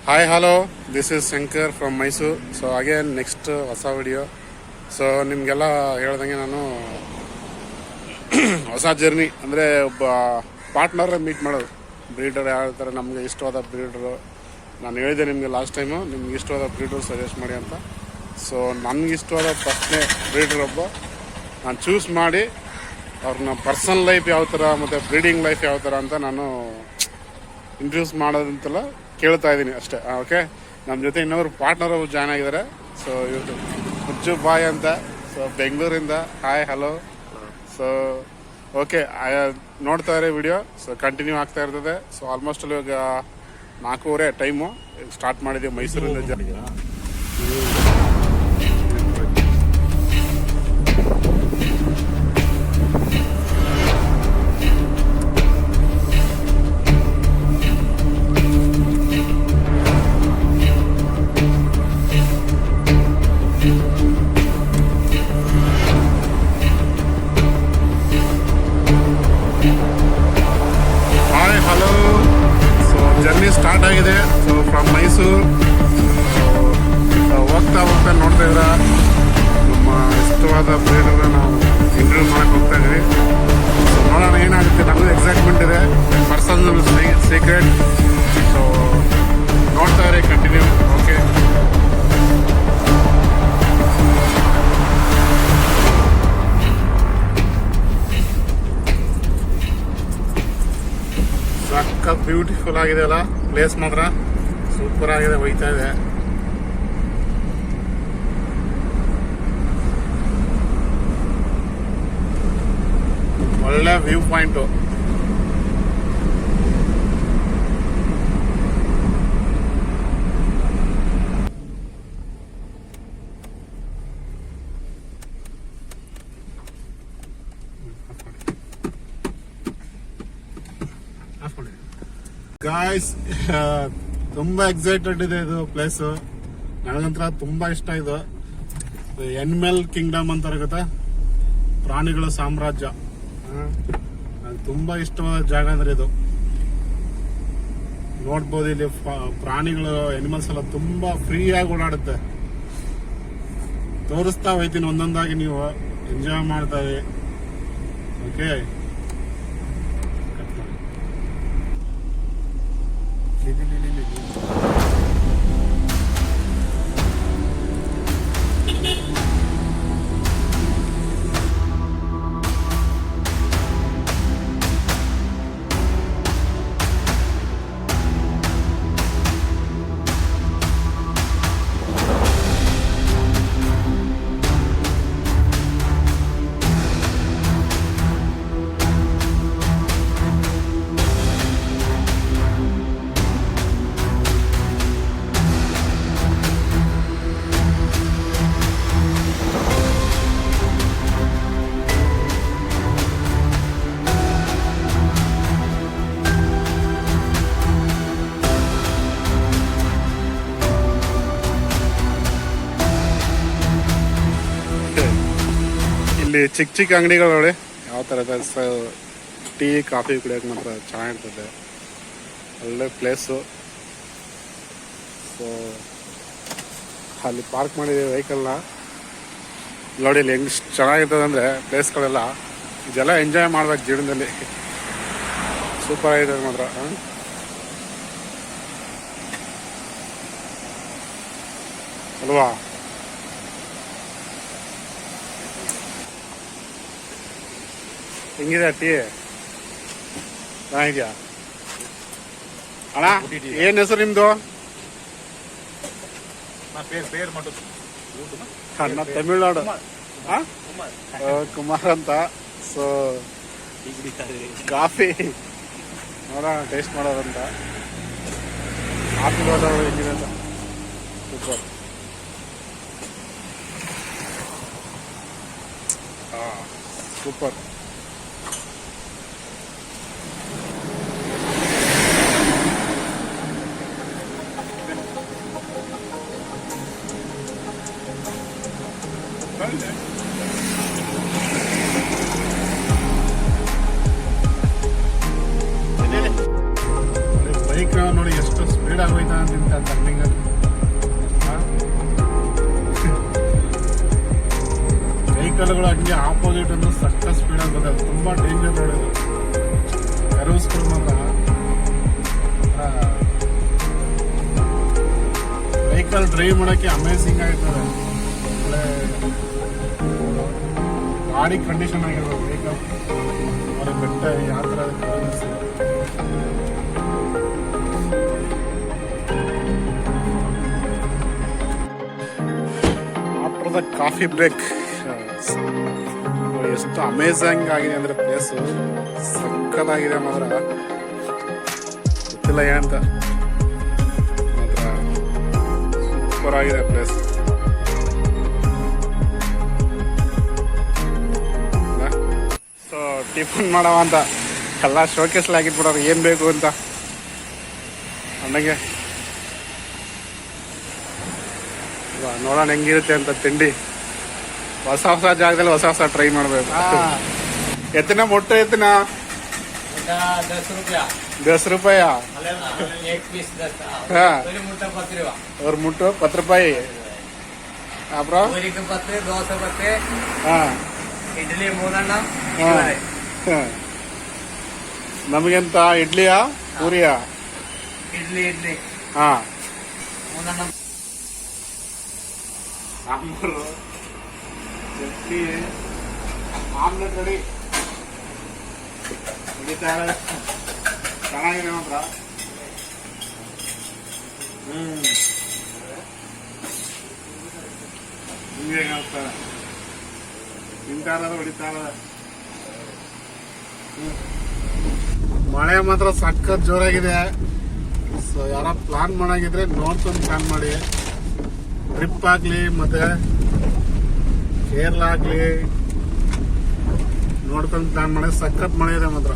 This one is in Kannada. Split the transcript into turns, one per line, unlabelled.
Hi hello, this is Shankar from Mysuru. So again next ಹೊಸ ವಿಡಿಯೋ. ಸೊ ನಿಮಗೆಲ್ಲ ಹೇಳ್ದಂಗೆ ನಾನು ಹೊಸ ಜರ್ನಿ ಅಂದರೆ ಒಬ್ಬ ಪಾರ್ಟ್ನರ್ ಮೀಟ್ ಮಾಡೋದು. ಬ್ರೀಡರ್ ಯಾವ ಥರ ನಮಗೆ ಇಷ್ಟವಾದ ಬ್ರೀಡರು ನಾನು ಹೇಳಿದೆ ನಿಮಗೆ ಲಾಸ್ಟ್ ಟೈಮು, ನಿಮ್ಗೆ ಇಷ್ಟವಾದ ಬ್ರೀಡರ್ ಸಜೆಸ್ಟ್ ಮಾಡಿ ಅಂತ. ಸೊ ನನಗೆ ಇಷ್ಟವಾದ ಫಸ್ಟ್ನೇ ಬ್ರೀಡರ್ ಒಬ್ಬ ನಾನು ಚೂಸ್ ಮಾಡಿ ಅವ್ರನ್ನ ಪರ್ಸನಲ್ ಲೈಫ್ ಯಾವ ಥರ ಮತ್ತು ಬ್ರೀಡಿಂಗ್ ಲೈಫ್ ಯಾವ ಥರ ಅಂತ ನಾನು ಇಂಟ್ರೊಡ್ಯೂಸ್ ಮಾಡೋದಂತೆಲ್ಲ ಕೇಳ್ತಾ ಇದ್ದೀನಿ ಅಷ್ಟೇ. ಓಕೆ, ನಮ್ಮ ಜೊತೆ ಇನ್ನೊಬ್ರು ಪಾರ್ಟ್ನರ್ ಜಾಯ್ನ್ ಆಗಿದ್ದಾರೆ. ಸೊ ಇವತ್ತು ಹುಚ್ಚು ಬಾಯ್ ಅಂತ, ಸೊ ಬೆಂಗಳೂರಿಂದ. Hi hello. ಸೊ ಓಕೆ, ನೋಡ್ತಾ ಇರೋ ವಿಡಿಯೋ ಸೊ ಕಂಟಿನ್ಯೂ ಆಗ್ತಾ ಇರ್ತದೆ. ಸೊ ಆಲ್ಮೋಸ್ಟ್ ಅಲ್ಲಿ ಇವಾಗ 4:30 ಟೈಮು ಸ್ಟಾರ್ಟ್ ಮಾಡಿದ್ದೀವಿ ಮೈಸೂರಿಂದ. ಜರ್ನಿ ಸ್ಟಾರ್ಟ್ ಆಗಿದೆ. ಸೊ ಫ್ರಮ್ ಮೈಸೂರು ಹೋಗ್ತಾ ನೋಡ್ತಾ ಇದ್ರ ನಮ್ಮ ಇಷ್ಟವಾದ ಬ್ರೀಡರ್ನ ನಾವು ಇಂಟರ್ವ್ಯೂ ಮಾಡಕ್ಕೆ ಹೋಗ್ತಾ ಇದ್ವಿ. ಸೊ ನೋಡೋಣ ಏನಾಗುತ್ತೆ. ನಮಗೂ ಎಕ್ಸೈಟ್ಮೆಂಟ್ ಇದೆ, ಪರ್ಸನಲ್ ಸೀಕ್ರೆಟ್. ಸೊ ನೋಡ್ತಾ ಇರಿ, ಕಂಟಿನ್ಯೂ. ಓಕೆ, ಸಕ್ಕ ಬ್ಯೂಟಿಫುಲ್ ಆಗಿದೆ ಅಲ್ಲ ಪ್ಲೇಸ್, ಮಾತ್ರ ಸೂಪರ್ ಆಗಿದೆ. ಹೋಯ್ತಾ ಇದೆ, ಒಳ್ಳೆ ವ್ಯೂ ಪಾಯಿಂಟು. ಗಾಯ್ಸ್, ತುಂಬಾ ಎಕ್ಸೈಟೆಡ್ ಇದೆ ಇದು ಪ್ಲೇಸ್. ನನಗಂತರ ತುಂಬಾ ಇಷ್ಟ ಇದು. ಎನಿಮಲ್ ಕಿಂಗ್ಡಮ್ ಅಂತಾರೆ ಗೊತ್ತಾ, ಪ್ರಾಣಿಗಳ ಸಾಮ್ರಾಜ್ಯ. ನಂಗೆ ತುಂಬಾ ಇಷ್ಟವಾದ ಜಾಗ ಅಂದ್ರೆ ಇದು. ನೋಡ್ಬೋದು, ಇಲ್ಲಿ ಪ್ರಾಣಿಗಳು, ಎನಿಮಲ್ಸ್ ಎಲ್ಲ ತುಂಬಾ ಫ್ರೀ ಆಗಿ ಓಡಾಡುತ್ತೆ. ತೋರಿಸ್ತಾ ಹೋಯ್ತೀನಿ ಒಂದೊಂದಾಗಿ, ನೀವು ಎಂಜಾಯ್ ಮಾಡ್ತಾವೆ. ಓಕೆ, ಇಲ್ಲಿ ಚಿಕ್ಕ ಚಿಕ್ಕ ಅಂಗಡಿಗಳು ನೋಡಿ, ಯಾವ ಥರದ ಟೀ ಕಾಫಿ ಕುಡಿಯೋಕೆ ಮಾತ್ರ ಚೆನ್ನಾಗಿರ್ತದೆ. ಒಳ್ಳೆ ಪ್ಲೇಸು. ಸೊ ಅಲ್ಲಿ ಪಾರ್ಕ್ ಮಾಡಿದ್ದೀವಿ ವೆಹಿಕಲ್ನ. ನೋಡಿ ಇಲ್ಲಿ ಹೆಂಗೆ ಚೆನ್ನಾಗಿರ್ತದೆ ಅಂದರೆ ಪ್ಲೇಸ್ಗಳೆಲ್ಲ. ಇದೆಲ್ಲ ಎಂಜಾಯ್ ಮಾಡ್ಬೇಕು ಜೀವನದಲ್ಲಿ. ಸೂಪರ್ ಆಗಿದೆ ಮಾತ್ರ. ಅಲ್ವಾ? ಹೆಂಗಿದೆ ಟೀ? ಚೆನ್ನಾಗಿದ್ಯಾ ಅಣ್ಣ? ಏನ್ ಹೆಸರು ನಿಮ್ದು? ಅಣ್ಣ ತಮಿಳ್ನಾಡು. ಕುಮಾರ್ ಅಂತ. ಸೊ ಕಾಫಿ ನೋಡೋಣ, ಟೇಸ್ಟ್ ಮಾಡೋದಂತ. ಕಾಫಿ ನೋಡೋದು ಹೆಂಗಿದೆ ಅಂತ. ಸೂಪರ್. ಸೂಪರ್. ಬೈಕ್ ನೋಡಿ ಎಷ್ಟು ಸ್ಪೀಡ್ ಹೋಯ್ತಾ ಅಂತ ಟರ್ನಿಂಗಲ್ಲಿ ವೆಹಿಕಲ್ಗಳು ಹಂಗೆ ಆಪೋಸಿಟ್ ಅಂದ್ರೆ ಸಕ್ಕ ಸ್ಪೀಡಾಗಿ ಬರ್ತದೆ. ತುಂಬ ಡೇಂಜರ್ ರೋಡ್ ಇದು. ಕರ್ವ್ಸ್ಗಳು ಮಾತ್ರ ವೆಹಿಕಲ್ ಡ್ರೈವ್ ಮಾಡೋಕ್ಕೆ ಅಮೇಝಿಂಗ್ ಆಗಿರ್ತದೆ. ಒಳ್ಳೆ ಗಾಡಿ ಕಂಡೀಷನ್ ಆಗಿರೋದು ವೆಹಿಕಲ್. ಅವ್ರಿಗೆ ಬೆಟ್ಟ ಯಾವ ಥರ ಆಫ್ಟರ್ ದ ಕಾಫಿ ಬ್ರೇಕ್ ಎಷ್ಟು ಅಮೇಝಿಂಗ್ ಆಗಿದೆ ಅಂದ್ರೆ ಪ್ಲೇಸು ಸಕ್ಕತ್ತಾಗಿದೆ ಮಾತ್ರ. ಗೊತ್ತಿಲ್ಲ ಏನಂತ, ಮಾತ್ರ ಸೂಪರ್ ಆಗಿದೆ ಪ್ಲೇಸ್. ಸೊ ಟಿಫನ್ ಮಾಡವ ಅಂತ ಎಲ್ಲ ಶೋಕೇಸ್ಲಿ ಆಗಿಟ್ಬಿಡೋರು ಏನು ಬೇಕು ಅಂತ ನನಗೆ. ನೋಡೋಣ ಹೆಂಗಿರುತ್ತೆ ಅಂತ ತಿಂಡಿ. ಹೊಸ ಹೊಸ ಜಾಗದಲ್ಲಿ ಹೊಸ ಹೊಸ ಟ್ರೈ ಮಾಡಬೇಕು. ಎತ್ತಿನ ಮೊಟ್ಟೆ ಎತ್ತಿನ 10 ರೂಪಾಯಿ. ஒரு முட்டை 10 ರೂಪಾಯಿ. அப்புறம்
ದೋಸೆ ಬತ್ತೆ, ಇಡ್ಲಿ 3
ನಮಗೆಂತ ಇಡ್ಲಿಯಾ ಪೂರಿಯಾ?
Idli 3
sambar chutney omelette ready. ಚೆನ್ನಾಗಿದೆ ಮಾತ್ರ. ನಿಮ್ಗೆ ಹೇಗಾಗ್ತದೆ? ತಿಂತಾ ಇರೋದು ಹೊಡಿತಾ ಇರೋದು. ಮಳೆ ಮಾತ್ರ ಸಖತ್ ಜೋರಾಗಿದೆ. ಸೊ ಯಾರ ಪ್ಲಾನ್ ಮಾಡಾಗಿದ್ರೆ ನೋಡ್ಕೊಂಡು ಪ್ಲಾನ್ ಮಾಡಿ. ಟ್ರಿಪ್ ಆಗ್ಲಿ ಮತ್ತೆ ಕೇರಳ ಆಗ್ಲಿ ನೋಡ್ಕೊಂಡು ಪ್ಲಾನ್ ಮಾಡಿ. ಸಖತ್ ಮಳೆ ಇದೆ ಮಾತ್ರ.